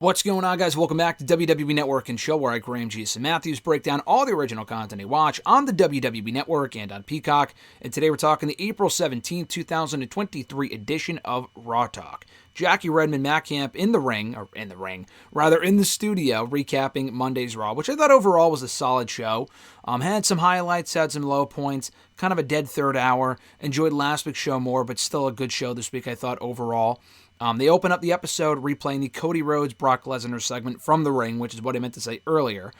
What's going on, guys? Welcome back to WWE Network and Show, where I, Graham Jason Matthews, break down all the original content you watch on the WWE Network and on Peacock. And today we're talking the April 17, 2023 edition of Raw Talk. Jackie Redmond, Matt Camp in the studio, recapping Monday's Raw, which I thought overall was a solid show. Had some highlights, had some low points, kind of a dead third hour. Enjoyed last week's show more, but still a good show this week, I thought, overall. They open up the episode replaying the Cody Rhodes-Brock Lesnar segment from the ring, which is what I meant to say earlier,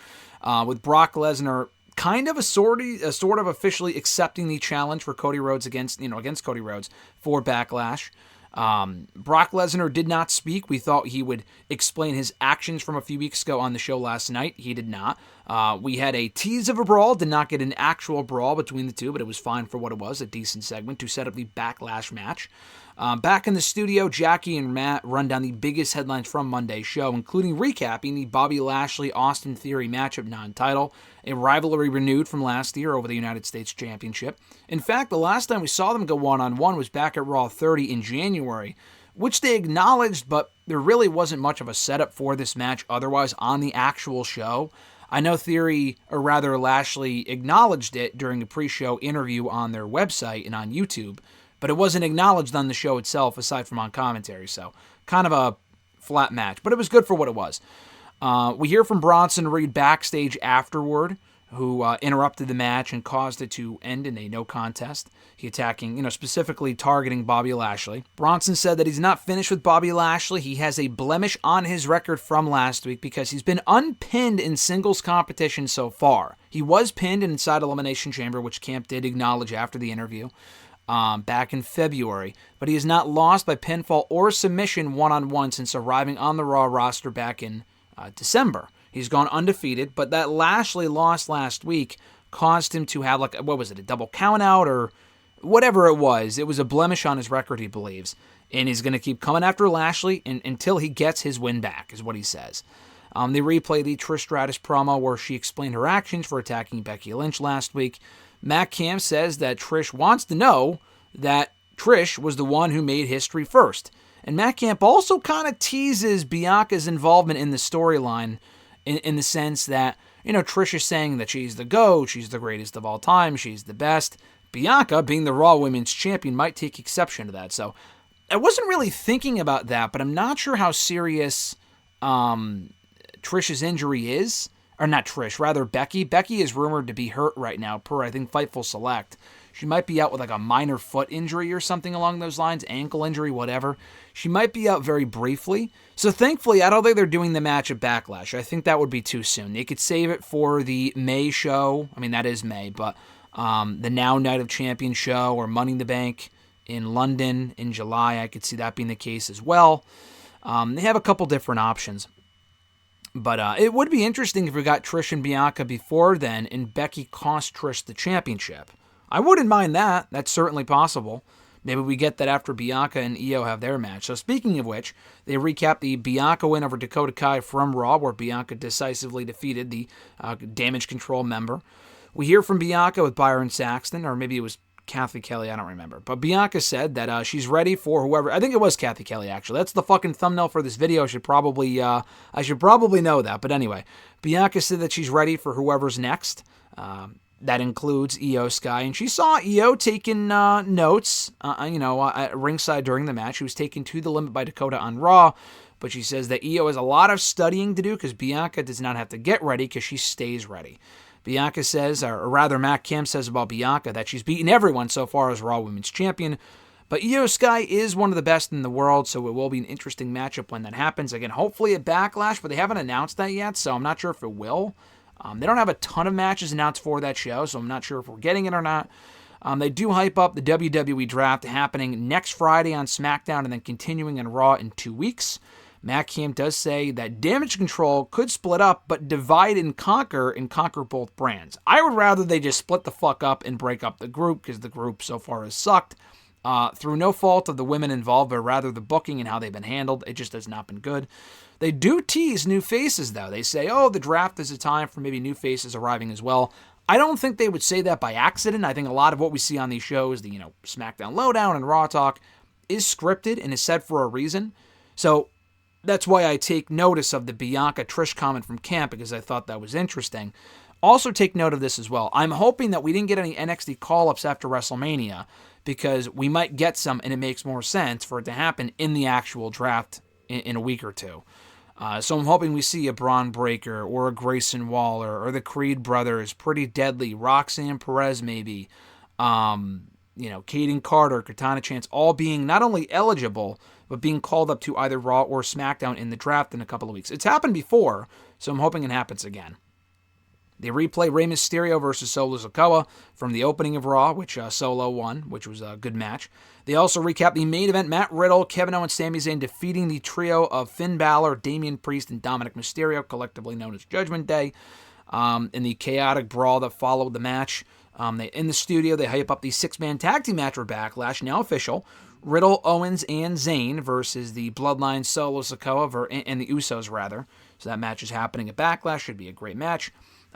with Brock Lesnar kind of sort of officially accepting the challenge for Cody Rhodes against Cody Rhodes for Backlash. Brock Lesnar did not speak. We thought he would explain his actions from a few weeks ago on the show last night. He did not. We had a tease of a brawl, did not get an actual brawl between the two, but it was fine for what it was, a decent segment to set up the Backlash match. Back in the studio, Jackie and Matt run down the biggest headlines from Monday's show, including recapping the Bobby Lashley-Austin Theory matchup non-title, a rivalry renewed from last year over the United States Championship. In fact, the last time we saw them go one-on-one was back at Raw 30 in January, which they acknowledged, but there really wasn't much of a setup for this match otherwise on the actual show. I know Lashley acknowledged it during a pre-show interview on their website and on YouTube, but it wasn't acknowledged on the show itself aside from on commentary, so kind of a flat match, but it was good for what it was. We hear from Bronson Reed backstage afterward, who interrupted the match and caused it to end in a no contest. He attacking, specifically targeting Bobby Lashley. Bronson said that he's not finished with Bobby Lashley. He has a blemish on his record from last week because he's been unpinned in singles competition so far. He was pinned inside Elimination Chamber, which Camp did acknowledge after the interview. Back in February, but he has not lost by pinfall or submission one-on-one since arriving on the Raw roster back in December. He's gone undefeated, but that Lashley loss last week caused him to have, a double count-out or whatever it was. It was a blemish on his record, he believes, and he's going to keep coming after Lashley until he gets his win back, is what he says. They replay the Trish Stratus promo where she explained her actions for attacking Becky Lynch last week. Matt Camp says that Trish wants to know that Trish was the one who made history first. And Matt Camp also kind of teases Bianca's involvement in the storyline in the sense that, Trish is saying that she's the GOAT, she's the greatest of all time, she's the best. Bianca, being the Raw Women's Champion, might take exception to that. So I wasn't really thinking about that, but I'm not sure how serious Trish's injury is. Or not Trish, rather Becky. Becky is rumored to be hurt right now, per, I think, Fightful Select. She might be out with a minor foot injury or something along those lines, ankle injury, whatever. She might be out very briefly. So thankfully, I don't think they're doing the match at Backlash. I think that would be too soon. They could save it for the May show. I mean, that is May, but the Now Night of Champions show or Money in the Bank in London in July. I could see that being the case as well. They have a couple different options. But it would be interesting if we got Trish and Bianca before then and Becky cost Trish the championship. I wouldn't mind that. That's certainly possible. Maybe we get that after Bianca and Io have their match. So speaking of which, they recap the Bianca win over Dakota Kai from Raw, where Bianca decisively defeated the Damage Control member. We hear from Bianca with Byron Saxton, or maybe it was Kathy Kelly, I don't remember. But Bianca said that she's ready for whoever. I think it was Kathy Kelly, actually. That's the fucking thumbnail for this video. I should probably know that. But anyway, Bianca said that she's ready for whoever's next. That includes Io Sky. And she saw Io taking notes, at ringside during the match. She was taken to the limit by Dakota on Raw. But she says that Io has a lot of studying to do because Bianca does not have to get ready because she stays ready. Bianca says, or rather Matt Camp says about Bianca, that she's beaten everyone so far as Raw Women's Champion. But Io Sky is one of the best in the world, so it will be an interesting matchup when that happens. Again, hopefully at Backlash, but they haven't announced that yet, so I'm not sure if it will. They don't have a ton of matches announced for that show, so I'm not sure if we're getting it or not. They do hype up the WWE Draft happening next Friday on SmackDown and then continuing on Raw in 2 weeks. Matt Camp does say that Damage Control could split up, but divide and conquer both brands. I would rather they just split the fuck up and break up the group, because the group so far has sucked. Through no fault of the women involved, but rather the booking and how they've been handled. It just has not been good. They do tease new faces, though. They say, the draft is a time for maybe new faces arriving as well. I don't think they would say that by accident. I think a lot of what we see on these shows, the SmackDown Lowdown and Raw Talk, is scripted and is said for a reason. So that's why I take notice of the Bianca Trish comment from Camp, because I thought that was interesting. Also take note of this as well. I'm hoping that we didn't get any NXT call-ups after WrestleMania, because we might get some, and it makes more sense for it to happen in the actual draft in a week or two. So I'm hoping we see a Braun Breaker or a Grayson Waller or the Creed brothers, Pretty Deadly, Roxanne Perez maybe, Kaden Carter, Katana Chance, all being not only eligible, but being called up to either Raw or SmackDown in the draft in a couple of weeks. It's happened before, so I'm hoping it happens again. They replay Rey Mysterio versus Solo Sikoa from the opening of Raw, which Solo won, which was a good match. They also recap the main event, Matt Riddle, Kevin Owens, Sami Zayn defeating the trio of Finn Balor, Damian Priest, and Dominic Mysterio, collectively known as Judgment Day, in the chaotic brawl that followed the match. In the studio, they hype up the six-man tag team match for Backlash, now official. Riddle, Owens, and Zayn versus the Bloodline, Solo Sikoa, and the Usos, rather. So that match is happening at Backlash. Should be a great match.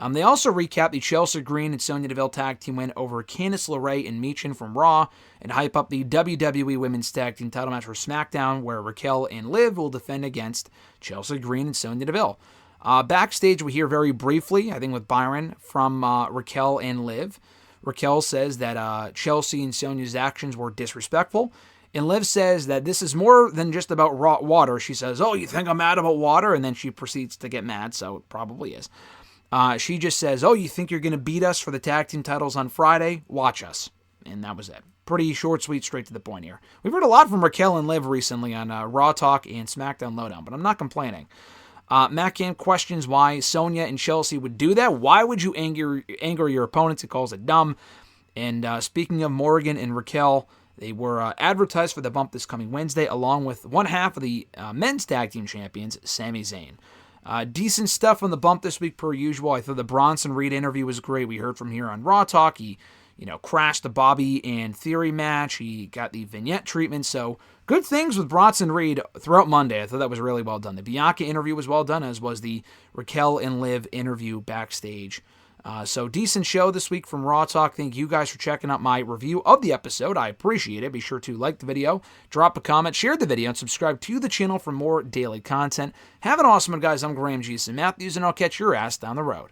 They also recap the Chelsea Green and Sonya Deville tag team win over Candice LeRae and Michin from Raw, and hype up the WWE Women's Tag Team title match for SmackDown, where Raquel and Liv will defend against Chelsea Green and Sonya Deville. Backstage, we hear very briefly, I think with Byron, from Raquel and Liv. Raquel says that Chelsea and Sonya's actions were disrespectful, and Liv says that this is more than just about raw water. She says, "Oh, you think I'm mad about water?" And then she proceeds to get mad, so it probably is. She just says, "Oh, you think you're going to beat us for the tag team titles on Friday? Watch us." And that was it. Pretty short, sweet, straight to the point here. We've heard a lot from Raquel and Liv recently on Raw Talk and SmackDown Lowdown, but I'm not complaining. Matt Camp questions why Sonya and Chelsea would do that. Why would you anger your opponents? He calls it dumb. And speaking of Morgan and Raquel, they were advertised for the bump this coming Wednesday, along with one half of the men's tag team champions, Sami Zayn. Decent stuff on the bump this week per usual. I thought the Bronson Reed interview was great. We heard from here on Raw Talk. He, crashed the Bobby and Theory match. He got the vignette treatment. So good things with Bronson Reed throughout Monday. I thought that was really well done. The Bianca interview was well done, as was the Raquel and Liv interview backstage. So decent show this week from Raw Talk. Thank you guys for checking out my review of the episode. I appreciate it. Be sure to like the video, drop a comment, share the video, and subscribe to the channel for more daily content. Have an awesome one, guys. I'm Graham G. Matthews, and I'll catch your ass down the road.